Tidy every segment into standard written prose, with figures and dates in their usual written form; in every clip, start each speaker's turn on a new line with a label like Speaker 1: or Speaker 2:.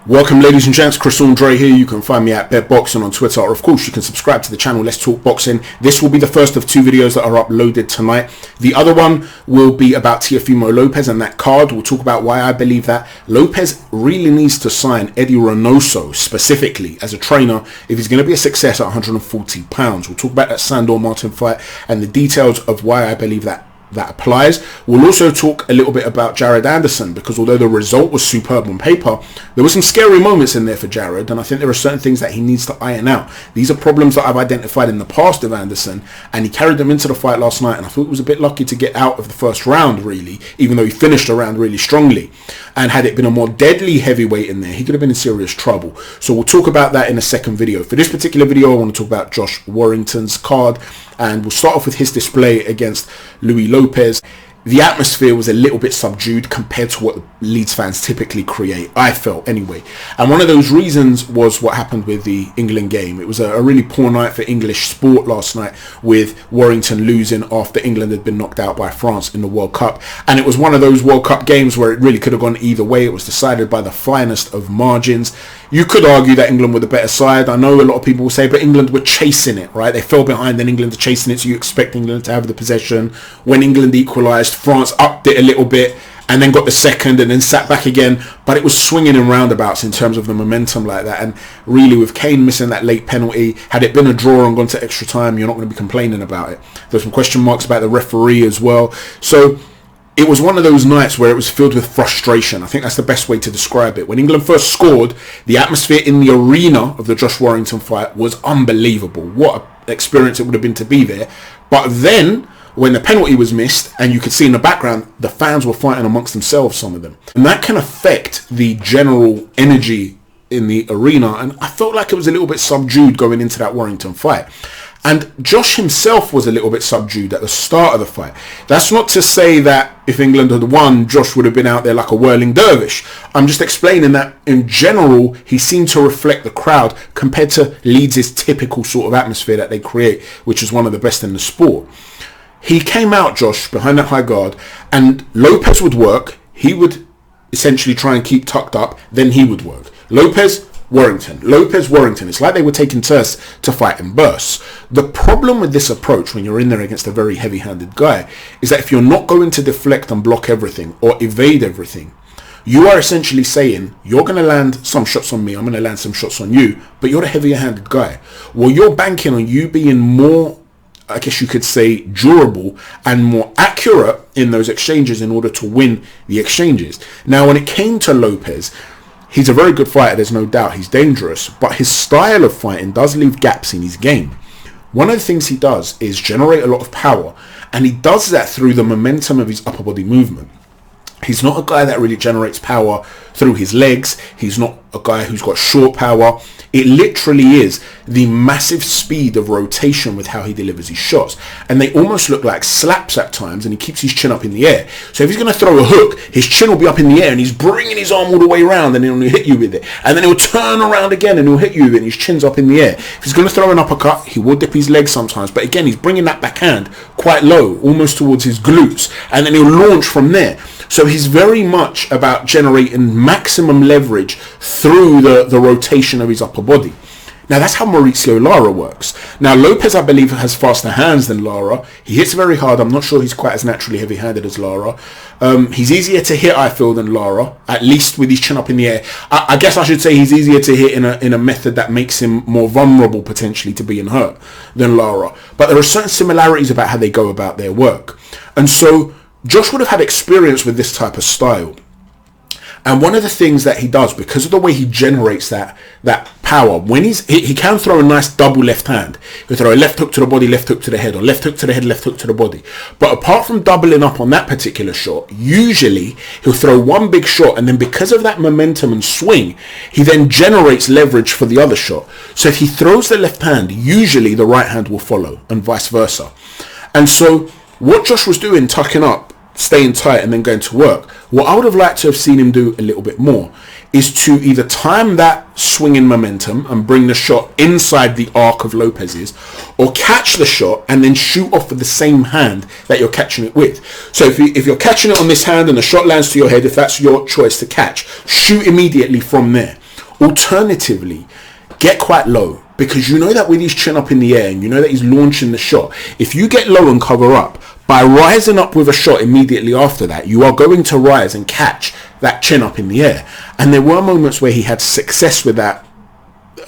Speaker 1: Welcome ladies and gents, Chris Andre here. You can find me at BedBoxing on Twitter, or of course you can subscribe to the channel Let's Talk Boxing. This will be the first of two videos that are uploaded tonight. The other one will be about Teofimo Lopez and that card. We'll talk about why I believe that Lopez really needs to sign Eddie Reynoso specifically as a trainer if he's going to be a success at 140 pounds. We'll talk about that Sandor Martin fight and the details of why I believe that applies. We'll also talk a little bit about Jared Anderson, because although the result was superb on paper, there were some scary moments in there for Jared, and I think there are certain things that he needs to iron out. These are problems that I've identified in the past of Anderson, and he carried them into the fight last night, and I thought he was a bit lucky to get out of the first round really, even though he finished the round really strongly. And had it been a more deadly heavyweight in there, he could have been in serious trouble. So we'll talk about that in a second video. For this particular video, I want to talk about JoshWarrington's card, and we'll start off with his display against Luis Lopez. The atmosphere was a little bit subdued compared to what Leeds fans typically create, I felt anyway. And one of those reasons was what happened with the England game. It was a really poor night for English sport last night, with Warrington losing after England had been knocked out by France in the World Cup. And it was one of those World Cup games where it really could have gone either way. It was decided by the finest of margins. You could argue that England were the better side. I know a lot of people will say, but England were chasing it, right? They fell behind, then England are chasing it, so you expect England to have the possession. When England equalised, France upped it a little bit and then got the second and then sat back again. But it was swinging in roundabouts in terms of the momentum like that. And really, with Kane missing that late penalty, had it been a draw and gone to extra time, you're not going to be complaining about it. There's some question marks about the referee as well. So it was one of those nights where it was filled with frustration. I think that's the best way to describe it. When England first scored, the atmosphere in the arena of the Josh Warrington fight was unbelievable. What an experience it would have been to be there. But then, when the penalty was missed, and you could see in the background, the fans were fighting amongst themselves, some of them. And that can affect the general energy in the arena. And I felt like it was a little bit subdued going into that Warrington fight. And Josh himself was a little bit subdued at the start of the fight. That's not to say that if England had won, Josh would have been out there like a whirling dervish. I'm just explaining that in general, he seemed to reflect the crowd compared to Leeds' typical sort of atmosphere that they create, which is one of the best in the sport. He came out, Josh, behind that high guard, and Lopez would work. He would essentially try and keep tucked up, then he would work. Lopez, Warrington. It's like they were taking turns to fight in bursts. The problem with this approach when you're in there against a very heavy-handed guy is that if you're not going to deflect and block everything or evade everything, you are essentially saying, you're going to land some shots on me, I'm going to land some shots on you, but you're the heavier-handed guy. Well, you're banking on you being more, I guess you could say, durable and more accurate in those exchanges in order to win the exchanges. Now, when it came to Lopez, he's a very good fighter, there's no doubt. He's dangerous, but his style of fighting does leave gaps in his game. One of the things he does is generate a lot of power, and he does that through the momentum of his upper body movement. He's not a guy that really generates power through his legs. He's not a guy who's got short power. It literally is the massive speed of rotation with how he delivers his shots. And they almost look like slaps at times, and he keeps his chin up in the air. So if he's going to throw a hook, his chin will be up in the air, and he's bringing his arm all the way around, and then he'll hit you with it. And then he'll turn around again, and he'll hit you with it, and his chin's up in the air. If he's going to throw an uppercut, he will dip his leg sometimes. But again, he's bringing that backhand quite low, almost towards his glutes. And then he'll launch from there. So he's very much about generating maximum leverage through the rotation of his upper body. Now, that's how Mauricio Lara works. Now, Lopez, I believe, has faster hands than Lara. He hits very hard. I'm not sure he's quite as naturally heavy-handed as Lara. He's easier to hit, I feel, than Lara, at least with his chin up in the air. I guess I should say he's easier to hit in a method that makes him more vulnerable, potentially, to being hurt than Lara. But there are certain similarities about how they go about their work. And so Josh would have had experience with this type of style. And one of the things that he does, because of the way he generates that power, when he can throw a nice double left hand. He'll throw a left hook to the body, left hook to the head, or left hook to the head, left hook to the body. But apart from doubling up on that particular shot, usually he'll throw one big shot, and then because of that momentum and swing, he then generates leverage for the other shot. So if he throws the left hand, usually the right hand will follow, and vice versa. And so what Josh was doing, tucking up, staying tight and then going to work, what I would have liked to have seen him do a little bit more is to either time that swinging momentum and bring the shot inside the arc of Lopez's, or catch the shot and then shoot off with the same hand that you're catching it with. So if you're catching it on this hand and the shot lands to your head, if that's your choice to catch, shoot immediately from there. Alternatively, get quite low, because you know that with his chin up in the air and you know that he's launching the shot, if you get low and cover up, by rising up with a shot immediately after that, you are going to rise and catch that chin up in the air. And there were moments where he had success with that,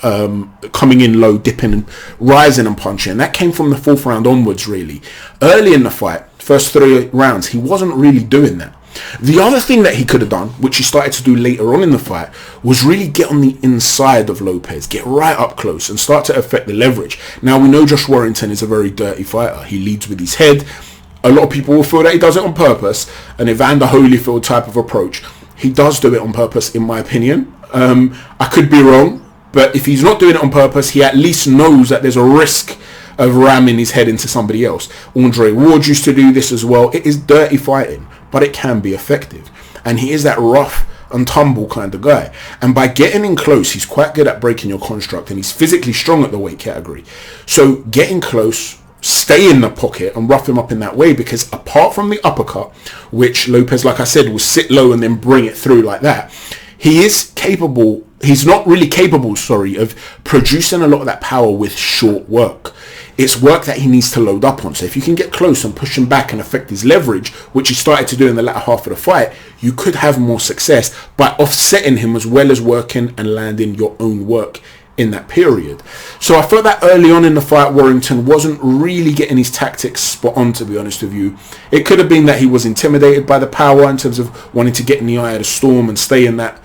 Speaker 1: coming in low, dipping and rising and punching, and that came from the 4th round onwards. Really early in the fight, first 3 rounds, he wasn't really doing that. The other thing that he could have done, which he started to do later on in the fight, was really get on the inside of Lopez, get right up close and start to affect the leverage. Now, we know JoshWarrington is a very dirty fighter. He leads with his head. A lot of people will feel that he does it on purpose, an Evander Holyfield type of approach. He does do it on purpose, in my opinion. I could be wrong, but if he's not doing it on purpose, he at least knows that there's a risk of ramming his head into somebody else. Andre Ward used to do this as well. It is dirty fighting, but it can be effective. And he is that rough and tumble kind of guy. And by getting in close, he's quite good at breaking your construct, and he's physically strong at the weight category. So getting close, stay in the pocket and rough him up in that way, because apart from the uppercut, which Lopez, like I said, will sit low and then bring it through like that, he is capable, he's not really capable, of producing a lot of that power with short work. It's work that he needs to load up on. So if you can get close and push him back and affect his leverage, which he started to do in the latter half of the fight, you could have more success by offsetting him as well as working and landing your own work in that period. So I felt that early on in the fight, Warrington wasn't really getting his tactics spot on, to be honest with you. It could have been that he was intimidated by the power in terms of wanting to get in the eye of the storm and stay in that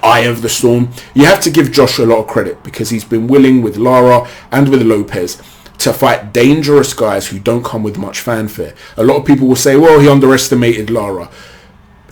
Speaker 1: eye of the storm. You have to give Josh a lot of credit, because he's been willing with Lara and with Lopez to fight dangerous guys who don't come with much fanfare. A lot of people will say, well, he underestimated Lara.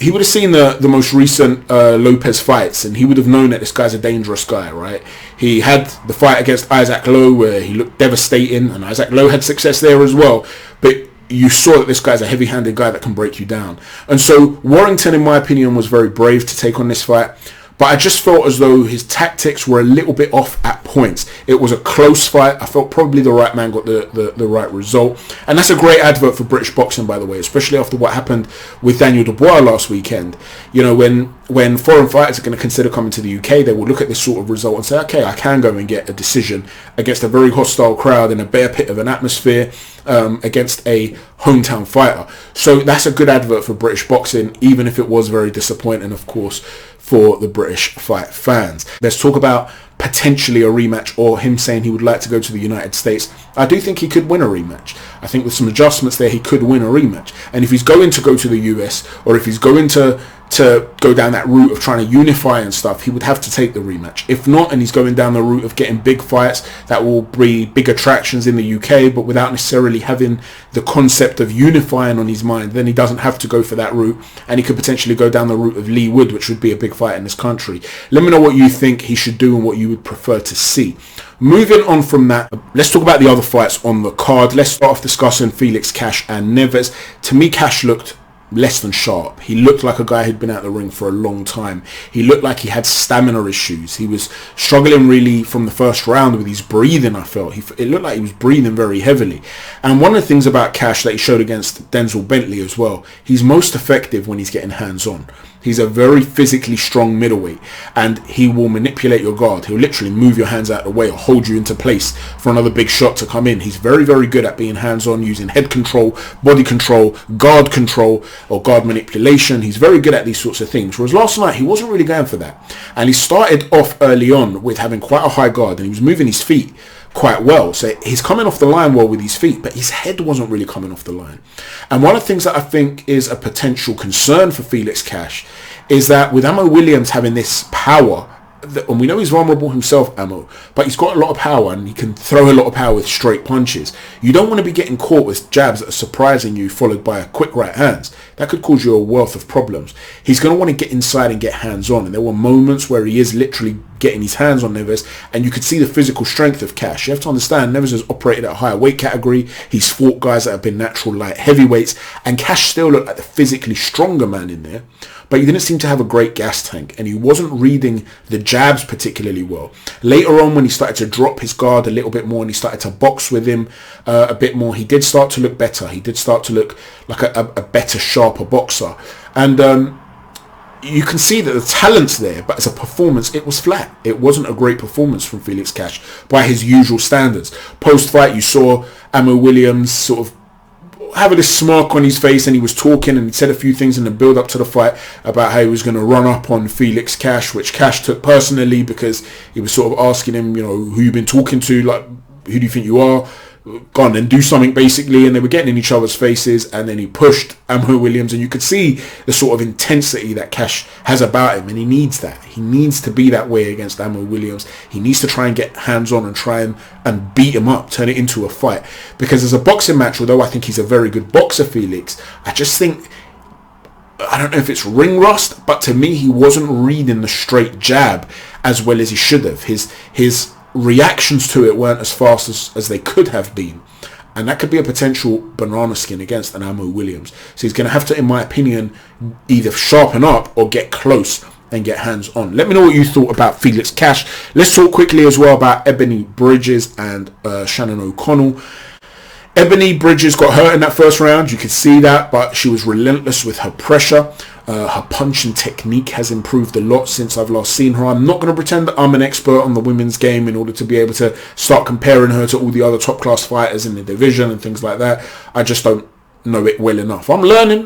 Speaker 1: He would have seen the most recent Lopez fights, and he would have known that this guy's a dangerous guy, right? He had the fight against Isaac Lowe where he looked devastating, and Isaac Lowe had success there as well. But you saw that this guy's a heavy-handed guy that can break you down. And so Warrington, in my opinion, was very brave to take on this fight. But I just felt as though his tactics were a little bit off at points. It was a close fight. I felt probably the right man got the right result. And that's a great advert for British boxing, by the way, especially after what happened with Daniel Dubois last weekend. You know, when foreign fighters are going to consider coming to the UK, they will look at this sort of result and say, okay, I can go and get a decision against a very hostile crowd in a bear pit of an atmosphere, against a hometown fighter. So that's a good advert for British boxing, even if it was very disappointing, of course, for the British fight fans. Let's talk about potentially a rematch, or him saying he would like to go to the United States. I do think he could win a rematch. I think with some adjustments there, he could win a rematch. And if he's going to go to the US, or if he's going to go down that route of trying to unify and stuff, he would have to take the rematch. If not, and he's going down the route of getting big fights that will be big attractions in the UK, but without necessarily having the concept of unifying on his mind, then he doesn't have to go for that route, and he could potentially go down the route of Lee Wood, which would be a big fight in this country. Let me know what you think he should do and what you would prefer to see. Moving on from that, let's talk about the other fights on the card. Let's start off discussing Felix, Cash and Neves. To me, Cash looked less than sharp. He looked like a guy who'd been out the ring for a long time. He looked like he had stamina issues. He was struggling really from the first round with his breathing. I felt it looked like he was breathing very heavily. And one of the things about Cash that he showed against Denzel Bentley as well, he's most effective when he's getting hands on. He's a very physically strong middleweight, and he will manipulate your guard. He'll literally move your hands out of the way or hold you into place for another big shot to come in. He's very, very good at being hands-on, using head control, body control, control, or guard manipulation. He's very good at these sorts of things. Whereas last night, he wasn't really going for that. And he started off early on with having quite a high guard, and he was moving his feet quite well. So he's coming off the line well with his feet, but his head wasn't really coming off the line. And one of the things that I think is a potential concern for Felix Cash is that with AmmoWilliams having this power, and we know he's vulnerable himself, Ammo, but he's got a lot of power and he can throw a lot of power with straight punches. You don't want to be getting caught with jabs that are surprising you, followed by a quick right hands. That could cause you a wealth of problems. He's going to want to get inside and get hands on, and there were moments where he is literally getting his hands on Neves, and you could see the physical strength of Cash. You have to understand, Neves has operated at a higher weight category. He's fought guys that have been natural light heavyweights, and Cash still looked like the physically stronger man in there. But he didn't seem to have a great gas tank, and he wasn't reading the jabs particularly well. Later on, when he started to drop his guard a little bit more and he started to box with him a bit more, he did start to look better. He did start to look like a better, sharper boxer. And you can see that the talent's there, but as a performance, it was flat. It wasn't a great performance from FelixCash by his usual standards. Post-fight, you saw AmmoWilliams sort of having a smirk on his face, and he was talking and he said a few things in the build-up to the fight about how he was going to run up on FelixCash, which Cash took personally because he was sort of asking him, you know, who you've been talking to, like, who do you think you are? Go on and do something, basically. And they were getting in each other's faces, and then he pushed AmmoWilliams, and you could see the sort of intensity that Cash has about him, and he needs that. He needs to be that way against AmmoWilliams. He needs to try and get hands on and try and beat him up, turn it into a fight. Because as a boxing match, although I think he's a very good boxer, Felix, I just think, I don't know if it's ring rust, but to me he wasn't reading the straight jab as well as he should have. His reactions to it weren't as fast as they could have been, and that could be a potential banana skin against an AmmoWilliams. So he's going to have to, in my opinion, either sharpen up or get close and get hands on. Let me know what you thought about FelixCash. Let's talk quickly as well about EbanieBridges and ShannonOConnell. EbanieBridges got hurt in that first round, you could see that, but she was relentless with her pressure. Her punching technique has improved a lot since I've last seen her. I'm not going to pretend that I'm an expert on the women's game in order to be able to start comparing her to all the other top class fighters in the division and things like that. I just don't know it well enough. I'm learning,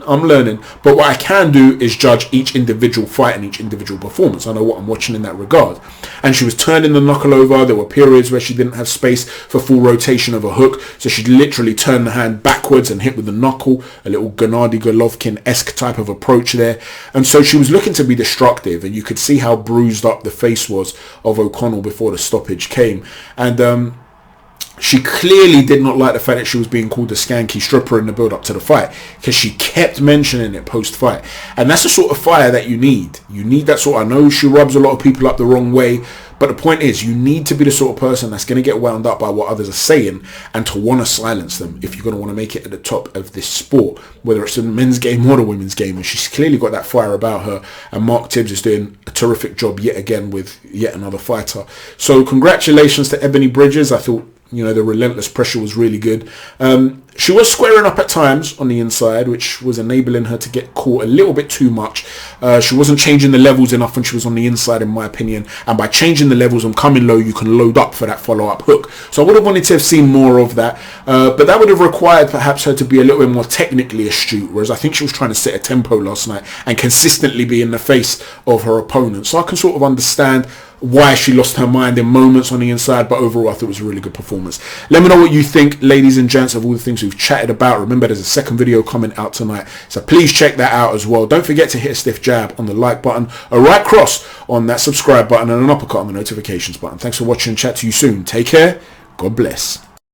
Speaker 1: but what I can do is judge each individual fight and each individual performance. I know what I'm watching in that regard. And she was turning the knuckle over. There were periods where she didn't have space for full rotation of a hook, so she'd literally turn the hand backwards and hit with the knuckle, a little Gennady Golovkin-esque type of approach there. And so she was looking to be destructive, and you could see how bruised up the face was of O'Connell before the stoppage came. And she clearly did not like the fact that she was being called a skanky stripper in the build-up to the fight, because she kept mentioning it post-fight. And that's the sort of fire that you need. You need that sort of, I know she rubs a lot of people up the wrong way, but the point is, you need to be the sort of person that's going to get wound up by what others are saying and to want to silence them if you're going to want to make it at the top of this sport, whether it's in the men's game or the women's game. And she's clearly got that fire about her, and Mark Tibbs is doing a terrific job yet again with yet another fighter. So congratulations to EbanieBridges. I thought, you know, the relentless pressure was really good. She was squaring up at times on the inside, which was enabling her to get caught a little bit too much. She wasn't changing the levels enough when she was on the inside, in my opinion. And by changing the levels and coming low, you can load up for that follow-up hook. So I would have wanted to have seen more of that. But that would have required perhaps her to be a little bit more technically astute, whereas I think she was trying to set a tempo last night and consistently be in the face of her opponent. So I can sort of understand why she lost her mind in moments on the inside, but overall I thought it was a really good performance. Let me know what you think, ladies and gents, of all the things we've chatted about. Remember, there's a second video coming out tonight, so please check that out as well. Don't forget to hit a stiff jab on the like button, a right cross on that subscribe button, and an uppercut on the notifications button. Thanks for watching. Chat to you soon. Take care. God bless.